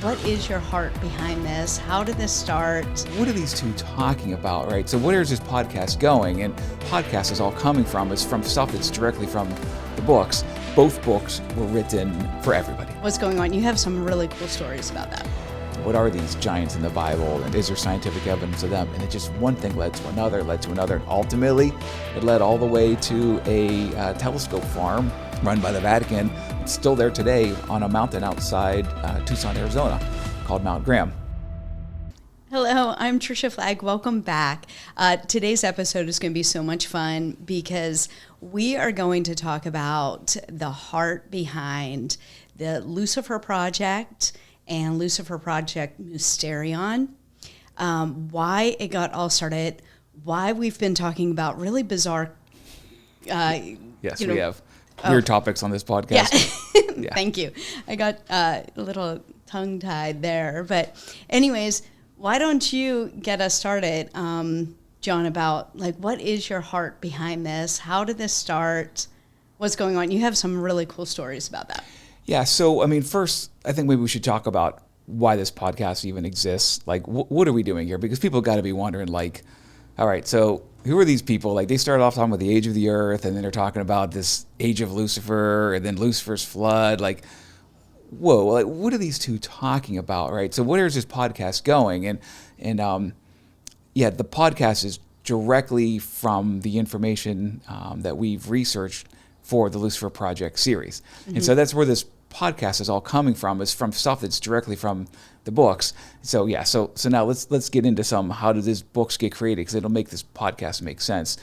What is your heart behind this? How did this start? What are these two talking about, right? So where is this podcast going? And podcast is all coming from is from stuff that's directly from the books. Both books were written for everybody. What's going on? You have some really cool stories about that. What are these giants in the Bible, and is there scientific evidence of them? And it just one thing led to another, and ultimately it led all the way to a telescope farm run by the Vatican. It's still there today on a mountain outside Tucson, Arizona, called Mount Graham. Hello, I'm Trisha Flagg. Welcome back. Today's episode is going to be so much fun because we are going to talk about the heart behind the Lucifer Project and Lucifer Project Mysterion, why it got all started, why we've been talking about really bizarre... Yes, we have weird topics on this podcast. Yeah. Thank you. I got a little tongue-tied there. But anyways, why don't you get us started, John, about what is your heart behind this? How did this start? What's going on? You have some really cool stories about that. Yeah, so, first, I think maybe we should talk about why this podcast even exists. What are we doing here? Because people got to be wondering, all right, so who are these people? They started off talking about the age of the earth, and then they're talking about this age of Lucifer, and then Lucifer's flood. Whoa, what are these two talking about, right? So where is this podcast going? And the podcast is directly from the information that we've researched for the Lucifer Project Series. Mm-hmm. And so that's where this podcast is all coming from, is from stuff that's directly from the books. So now let's get into how did these books get created, because it'll make this podcast make sense,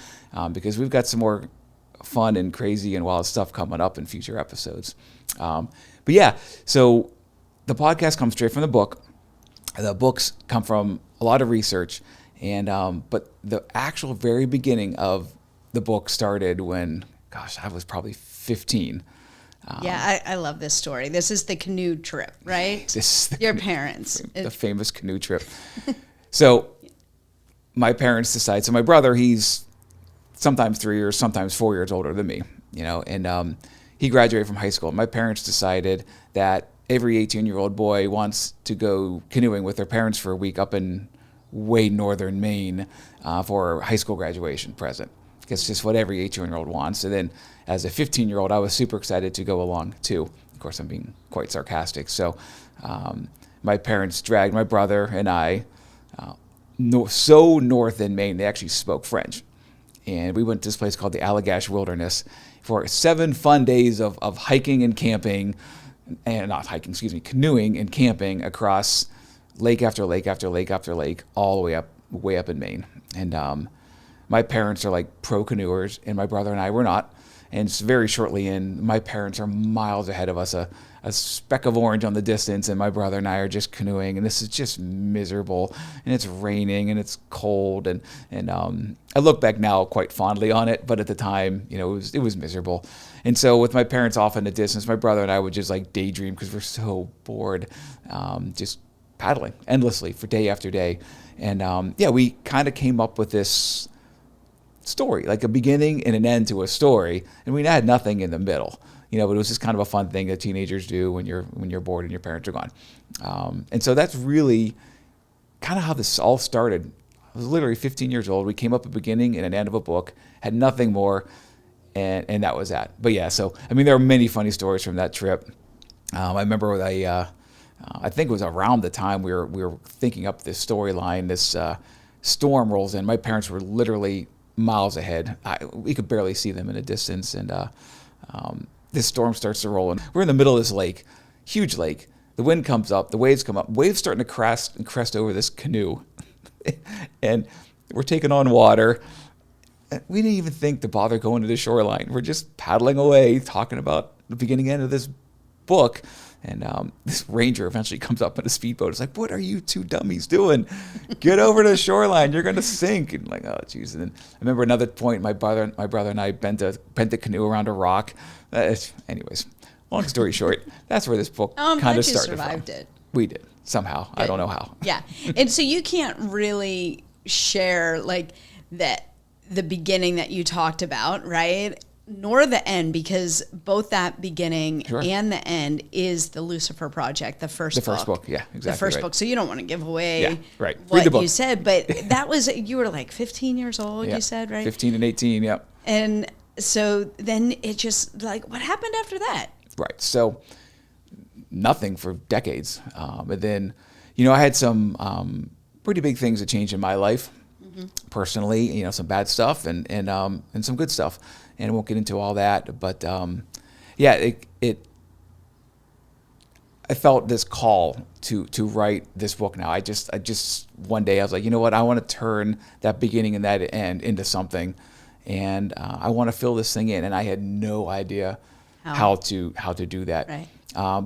because we've got some more fun and crazy and wild stuff coming up in future episodes. So the podcast comes straight from the book. The books come from a lot of research, and but the actual very beginning of the book started when, I was probably 15. I love this story. This is the canoe trip, right? Your parents. The famous canoe trip. So my parents decide, so my brother, he's sometimes 3 years, sometimes 4 years older than me, and he graduated from high school. My parents decided that every 18-year-old boy wants to go canoeing with their parents for a week up in way northern Maine for high school graduation present. It's just what every 18-year-old wants. And then as a 15-year-old, I was super excited to go along too. Of course, I'm being quite sarcastic. So my parents dragged my brother and I so north in Maine, they actually spoke French. And we went to this place called the Allagash Wilderness for 7 fun days of hiking and camping, and not hiking, canoeing and camping across lake after lake after lake after lake, all the way up in Maine. And my parents are pro canoers, and my brother and I were not. And very shortly in, my parents are miles ahead of us, a speck of orange on the distance, and my brother and I are just canoeing, and this is just miserable, and it's raining, and it's cold, and I look back now quite fondly on it, but at the time, it was miserable. And so with my parents off in the distance, my brother and I would just daydream because we're so bored, just paddling endlessly for day after day. And we kind of came up with this story, a beginning and an end to a story, and we had nothing in the middle, but it was just kind of a fun thing that teenagers do when you're bored and your parents are gone. And so that's really kind of how this all started. I was literally 15 years old. We came up with a beginning and an end of a book, had nothing more, and that was that. But there are many funny stories from that trip. I remember I think it was around the time we were thinking up this storyline, this storm rolls in. My parents were literally miles ahead. We could barely see them in a distance, and this storm starts to roll in. We're in the middle of this lake, huge lake. The wind comes up, the waves come up. Waves starting to crest over this canoe, and we're taking on water. We didn't even think to bother going to the shoreline. We're just paddling away, talking about the beginning and end of this book. And this ranger eventually comes up in a speedboat. It's what are you two dummies doing? Get over to the shoreline. You're going to sink. And oh, geez. And then I remember another point, my brother and I bent the canoe around a rock. Anyways, long story short, that's where this book kind of started from. Survived it. We did, somehow. Good. I don't know how. Yeah. And so you can't really share, that the beginning that you talked about, right? nor the end, because both that beginning Sure. and the end is the Lucifer Project, the first book. Yeah, exactly. The first right. book. So you don't want to give away Yeah, right. Read what the book. you said, but that was, you were like 15 years old, Yeah. you said, right? 15 and 18, yep. And so then it just, like, what happened after that? Right. So nothing for decades. And then, I had some pretty big things that changed in my life personally, some bad stuff and some good stuff. And I won't get into all that. But I felt this call to write this book now. I just one day I was like, you know what? I want to turn that beginning and that end into something. And I want to fill this thing in. And I had no idea how to do that. Right.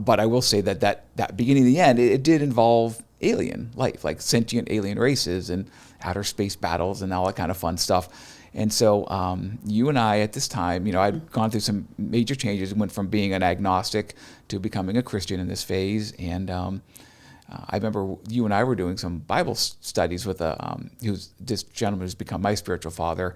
But I will say that beginning and the end, it did involve alien life, like sentient alien races and outer space battles and all that kind of fun stuff. And so you and I at this time, I'd gone through some major changes and went from being an agnostic to becoming a Christian in this phase. And I remember you and I were doing some Bible studies with this gentleman who's become my spiritual father.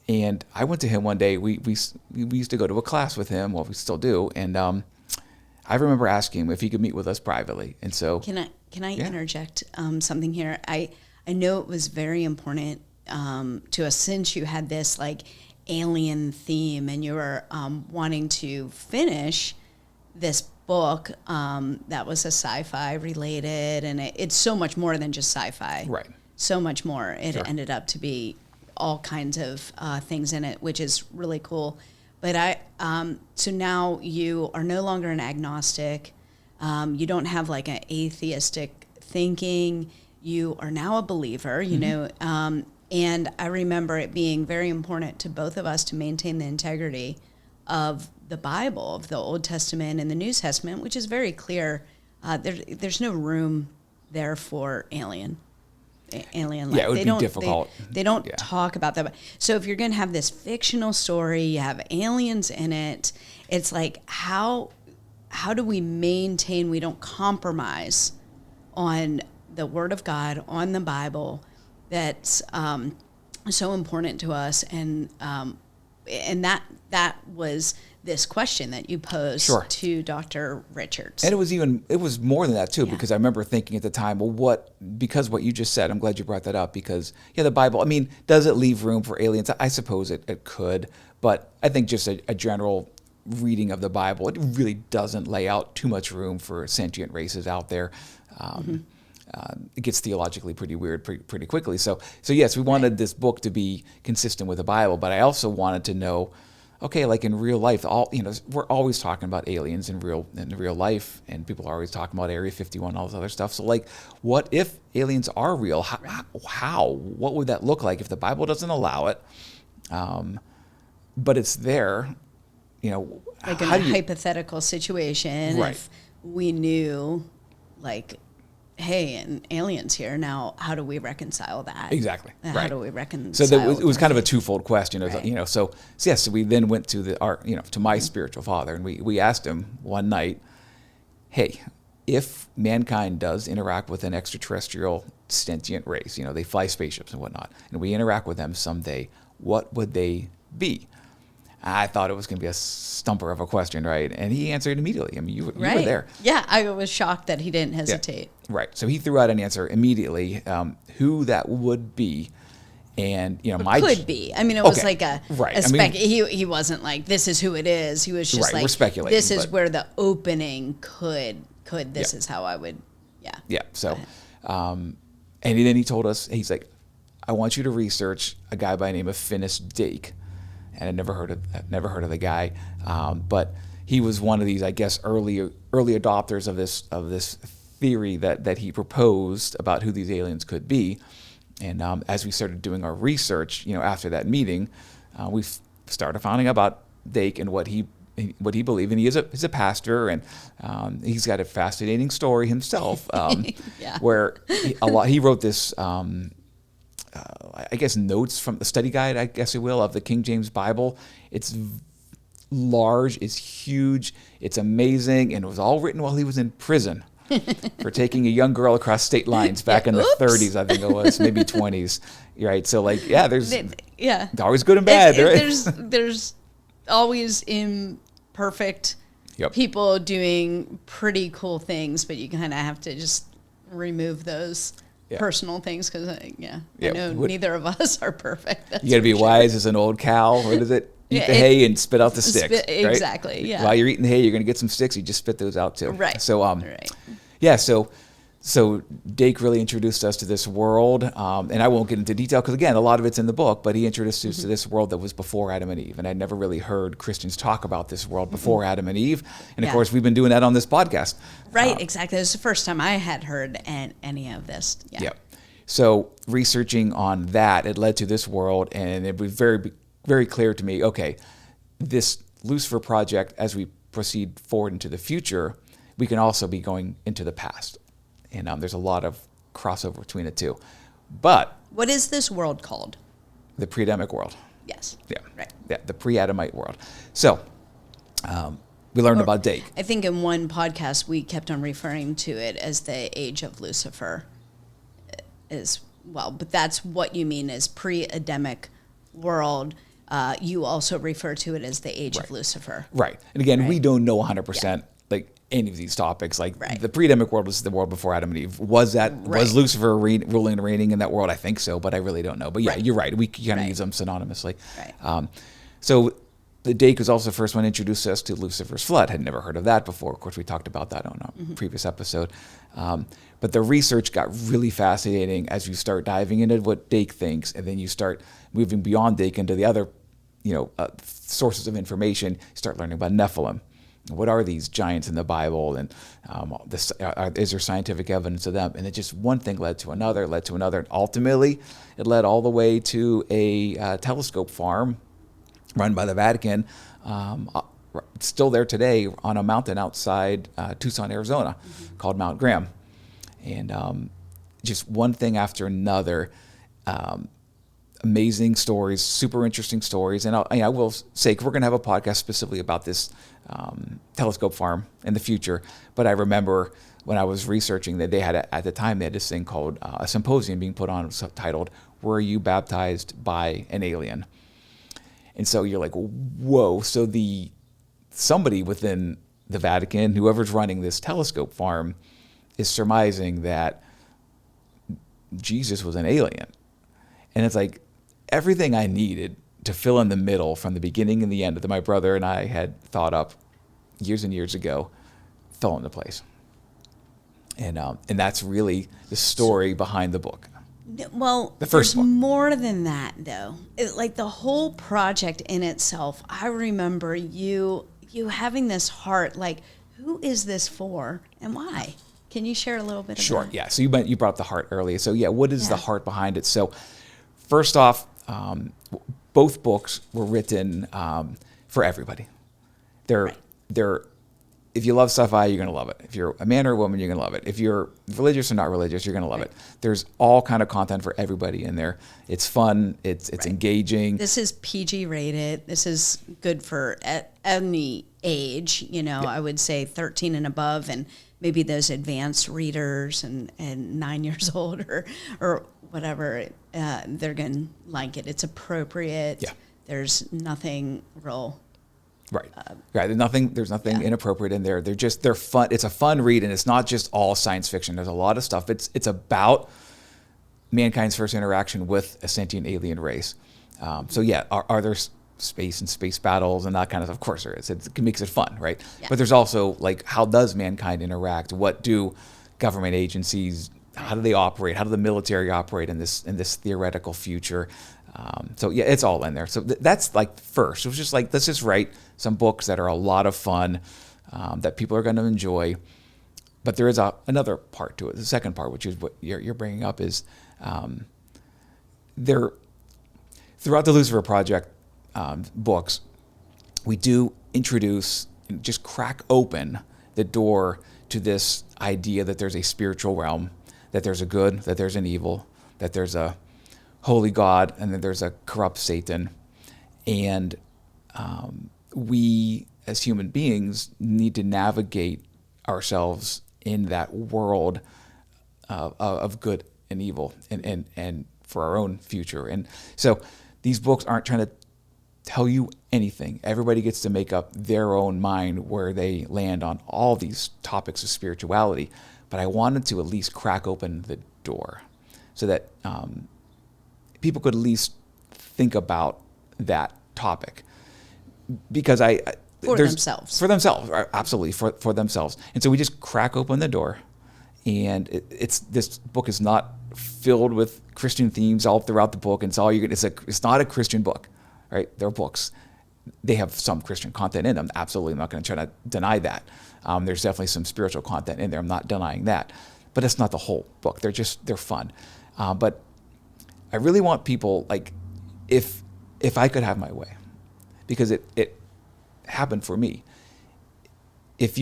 And I went to him one day. We used to go to a class with him. Well, we still do. And I remember asking him if he could meet with us privately. And so, can I interject something here? I know it was very important to us, since you had this like alien theme and you were wanting to finish this book that was a sci-fi related, and it's so much more than just sci-fi. Right. So much more. It Sure. ended up to be all kinds of things in it, which is really cool. But so now you are no longer an agnostic. You don't have like an atheistic thinking. You are now a believer, you know. And I remember it being very important to both of us to maintain the integrity of the Bible, of the Old Testament and the New Testament, which is very clear. There's no room there for alien life. Yeah, it would be difficult. They don't talk about that. So if you're going to have this fictional story, you have aliens in it, it's like how do we maintain, we don't compromise on the Word of God, on the Bible, that's so important to us. And that was this question that you posed to Dr. Richards. And it was more than that too, because I remember thinking at the time, well, because what you just said, I'm glad you brought that up, because the Bible, I mean, does it leave room for aliens? I suppose it could, but I think just a general reading of the Bible, it really doesn't lay out too much room for sentient races out there. It gets theologically pretty weird pretty quickly. So yes, we wanted this book to be consistent with the Bible, but I also wanted to know, okay, like in real life, we're always talking about aliens in real life, and people are always talking about Area 51, all this other stuff. So like, what if aliens are real? How? What would that look like if the Bible doesn't allow it? But it's there, Like in a hypothetical situation, Right. if we knew, like, hey, and aliens here, now how do we reconcile that? Exactly. How Right. do we reconcile? So it was kind of a faith? twofold question. It was, Right. So we then went to to my spiritual father, and we asked him one night, hey, if mankind does interact with an extraterrestrial sentient race, they fly spaceships and whatnot, and we interact with them someday, what would they be? I thought it was going to be a stumper of a question, right? And he answered immediately. I mean, you were there. Yeah, I was shocked that he didn't hesitate. Yeah, right. So he threw out an answer immediately, who that would be. And, Could be. I mean, it was like a right. He wasn't like, this is who it is. He was just Right, we're like, speculating, this is but- where the opening could, this is how I would, Yeah. So, and then he told us, he's like, I want you to research a guy by the name of Finis Dake. And I'd never heard of the guy, but he was one of these, I guess, early adopters of this theory that he proposed about who these aliens could be. And as we started doing our research, after that meeting, we started finding out about Dake and what he believed. And he's a pastor, and he's got a fascinating story himself, where he wrote this. I guess notes from the study guide, I guess you will, of the King James Bible. It's large, it's huge, it's amazing, and it was all written while he was in prison for taking a young girl across state lines back in the 30s, I think it was, maybe 20s. Right? So there's Yeah. It's always good and bad, right? There's always imperfect Yep. people doing pretty cool things, but you kind of have to just remove those personal things because, I know neither of us are perfect. You got to be wise as an old cow. What is it? Eat the hay and spit out the sticks. Right? Exactly, yeah. While you're eating the hay, you're going to get some sticks. You just spit those out too. Right. So, right. Yeah, so Dake really introduced us to this world, and I won't get into detail because, again, a lot of it's in the book, but he introduced us to this world that was before Adam and Eve, and I'd never really heard Christians talk about this world before Adam and Eve, and of course, we've been doing that on this podcast. Right, exactly. It was the first time I had heard any of this. Yeah. Yep. So researching on that, it led to this world, and it was very, very clear to me, okay, this Lucifer Project, as we proceed forward into the future, we can also be going into the past. And there's a lot of crossover between the two. But what is this world called? The pre-Adamic world. Yes. Yeah. Right. Yeah, the pre-Adamite world. So we learned about Dake. I think in one podcast we kept on referring to it as the age of Lucifer as well. But that's what you mean as pre-Adamic world. You also refer to it as the age of Lucifer. Right. And again, we don't know 100%. Like any of these topics, like the pre-Adamic world was the world before Adam and Eve. Was Lucifer ruling and reigning in that world? I think so, but I really don't know. But yeah, you're right. We kind of use them synonymously. Right. So the Dake was also the first one to introduce us to Lucifer's flood. Had never heard of that before. Of course, we talked about that on a previous episode. But the research got really fascinating as you start diving into what Dake thinks, and then you start moving beyond Dake into the other, sources of information. You start learning about Nephilim. What are these giants in the Bible, and is there scientific evidence of them? And it just one thing led to another, and ultimately it led all the way to a telescope farm run by the Vatican, still there today on a mountain outside Tucson, Arizona, called Mount Graham. And just one thing after another, amazing stories, super interesting stories. And I will say, we're going to have a podcast specifically about this telescope farm in the future. But I remember when I was researching that they had, at the time, they had this thing called a symposium being put on, titled, "Were You Baptized by an Alien?" And so you're like, whoa. So somebody within the Vatican, whoever's running this telescope farm, is surmising that Jesus was an alien. And it's like everything I needed to fill in the middle from the beginning and the end that my brother and I had thought up years and years ago fell into place. And that's really the story behind the book. Well, the first there's one. More than that, though. Like the whole project in itself, I remember you having this heart, like, who is this for and why? Can you share a little bit of that? Yeah. So you brought up the heart earlier. So yeah, what is the heart behind it? So first off, both books were written for everybody. They're if you love sci-fi, you're going to love it. If you're a man or a woman, you're going to love it. If you're religious or not religious, you're going to love it. There's all kind of content for everybody in there. It's fun. It's engaging. This is PG rated. This is good for any age. I would say 13 and above, and maybe those advanced readers and 9 years old or whatever, they're going to like it. It's appropriate. Yeah. There's nothing real. Right. There's nothing inappropriate in there. They're fun. It's a fun read, and it's not just all science fiction. There's a lot of stuff. It's about mankind's first interaction with a sentient alien race. So yeah, are there space and space battles and that kind of stuff? Of course there is. It makes it fun, right? Yeah. But there's also, like, how does mankind interact? What do government agencies, how do they operate? How do the military operate in this theoretical future? So yeah, it's all in there. So that's like first. It was just like, let's just write some books that are a lot of fun, that people are going to enjoy. But there is another part to it. The second part, which is what you're bringing up, is there throughout the Lucifer Project books, we do introduce, just crack open the door to this idea that there's a spiritual realm, that there's a good, that there's an evil, that there's a holy God, and then there's a corrupt Satan. And we, as human beings, need to navigate ourselves in that world of good and evil, and for our own future. And so these books aren't trying to tell you anything. Everybody gets to make up their own mind where they land on all these topics of spirituality. But I wanted to at least crack open the door so that people could at least think about that topic. Because for themselves. For themselves, absolutely, for themselves. And so we just crack open the door. And this book is not filled with Christian themes all throughout the book. And it's not a Christian book. Right? They're books. They have some Christian content in them. Absolutely. I'm not going to try to deny that. There's definitely some spiritual content in there. I'm not denying that. But it's not the whole book. They're fun. But I really want people, like, if I could have my way, because it happened for me. If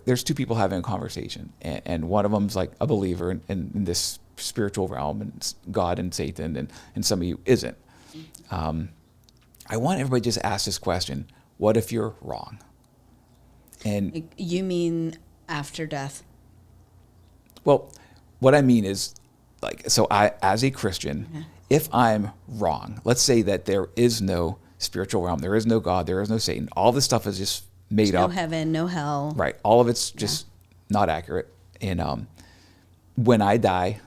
there's two people having a conversation and one of them's like a believer in this spiritual realm and God and Satan and some of you isn't, I want everybody to just ask this question: what if you're wrong? And you mean after death? Well, what I mean is, like, so I, as a Christian, if I'm wrong, let's say that there is no spiritual realm, there is no God, there is no Satan. All this stuff is just made up. No heaven, no hell. Right. All of it's just not accurate. And when I die,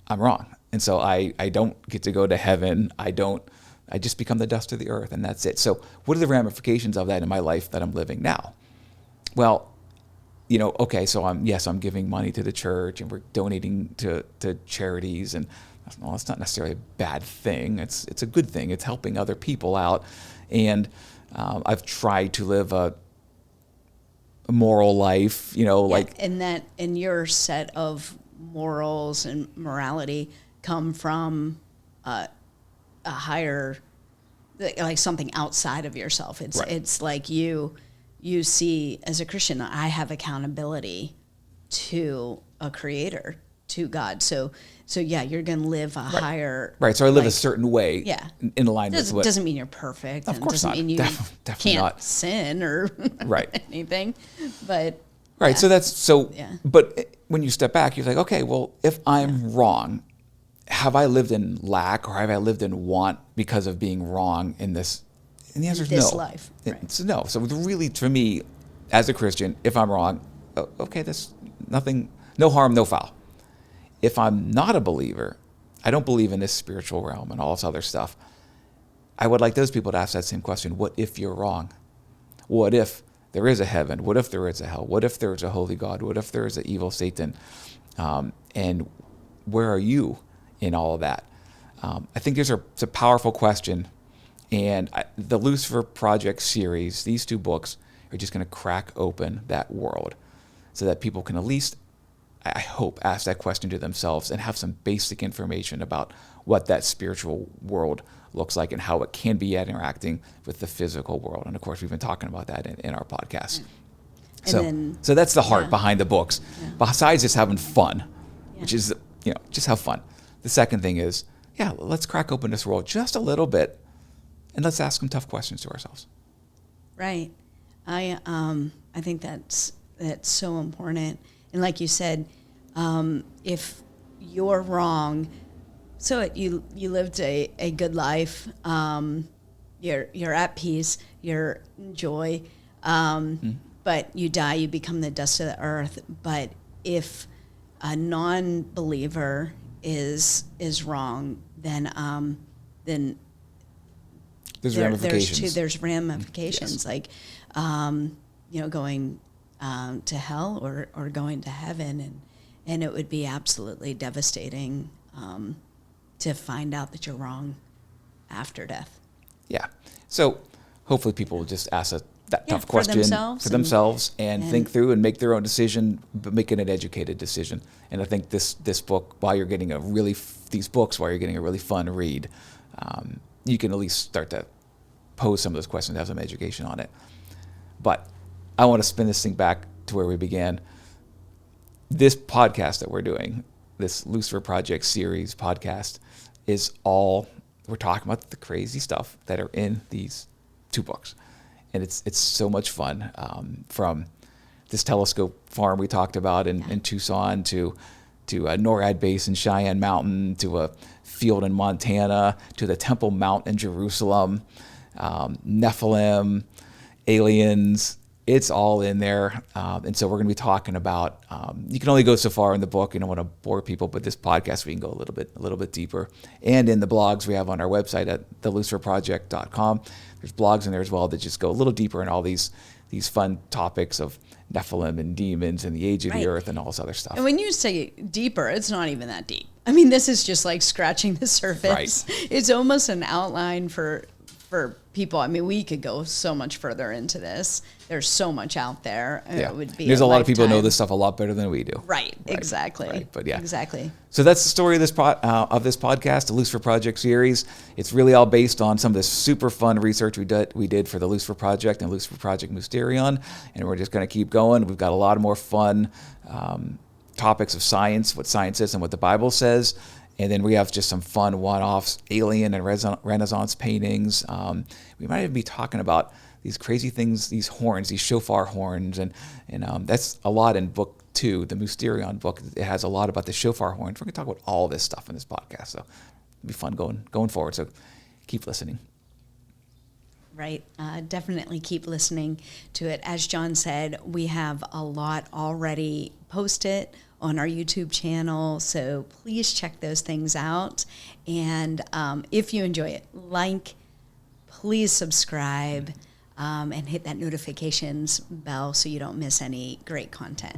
I'm wrong. And so I don't get to go to heaven. I just become the dust of the earth, and that's it. So what are the ramifications of that in my life that I'm living now? Well, okay, so I'm giving money to the church, and we're donating to charities, and well, it's not necessarily a bad thing. It's a good thing. It's helping other people out, and I've tried to live a moral life, and your set of morals and morality come from a higher, like something outside of yourself. It's like you see, as a Christian, I have accountability to a creator, to God. So yeah, you're going to live a higher. Right. So I live a certain way. Yeah. In alignment with what. Doesn't mean you're perfect. Of course doesn't not. mean you Definitely can't not. sin or anything. But right. Yeah. So but when you step back, you're like, okay, well, if I'm wrong, have I lived in lack or have I lived in want because of being wrong in this? And the answer is no. This life. Right. It's no. So really, for me, as a Christian, if I'm wrong, okay, that's nothing, no harm, no foul. If I'm not a believer, I don't believe in this spiritual realm and all this other stuff, I would like those people to ask that same question. What if you're wrong? What if there is a heaven? What if there is a hell? What if there is a holy God? What if there is an evil Satan? And where are you in all of that? I think it's a powerful question. And the Lucifer Project Series, these two books, are just going to crack open that world so that people can at least, I hope, ask that question to themselves and have some basic information about what that spiritual world looks like and how it can be interacting with the physical world. And of course, we've been talking about that in our podcast. So that's the heart behind the books. Yeah. Besides just having fun, which is, just have fun. The second thing is, let's crack open this world just a little bit and let's ask some tough questions to ourselves. Right. I think that's so important. And like you said, if you're wrong, so you lived a good life, you're at peace, you're in joy, but you die, you become the dust of the earth. But if a non-believer is wrong, then there's ramifications. There's ramifications, yes. Like going to hell or going to heaven, and it would be absolutely devastating to find out that you're wrong after death. Yeah. So hopefully people will just ask that tough question for themselves and think through and make their own decision, but make it an educated decision. And I think this book, while you're getting a really fun read, you can at least start to pose some of those questions, have some education on it. But I want to spin this thing back to where we began. This podcast that we're doing, this Lucifer Project Series podcast, is all, we're talking about the crazy stuff that are in these two books. And it's so much fun, from this telescope farm we talked about in Tucson to to a NORAD base in Cheyenne Mountain, to a field in Montana, to the Temple Mount in Jerusalem, Nephilim, aliens. It's all in there. And so we're going to be talking about, you can only go so far in the book. You don't want to bore people, but this podcast, we can go a little bit deeper. And in the blogs we have on our website at theluciferproject.com, there's blogs in there as well that just go a little deeper in all these fun topics of Nephilim and demons and the age of the earth and all this other stuff. And when you say deeper, it's not even that deep. I mean, this is just like scratching the surface. Right. It's almost an outline for people. I mean, we could go so much further into this. There's so much out there. Yeah. It would be There's a lot of people who know lifetime. this stuff a lot better than we do. Right. Exactly. Right. But yeah. Exactly. So that's the story of this podcast, the Lucifer Project series. It's really all based on some of this super fun research we did for the Lucifer Project and Lucifer Project Mysterion, and we're just going to keep going. We've got a lot more fun topics of science, what science is and what the Bible says, and then we have just some fun one-offs, alien and Renaissance paintings. We might even be talking about these crazy things, these horns, these shofar horns, and that's a lot in book 2, the Mysterion book. It has a lot about the shofar horns. We're going to talk about all this stuff in this podcast, so it'll be fun going forward. So keep listening. Right. Definitely keep listening to it. As John said, we have a lot already posted on our YouTube channel, so please check those things out. And if you enjoy it, please subscribe, and hit that notifications bell so you don't miss any great content.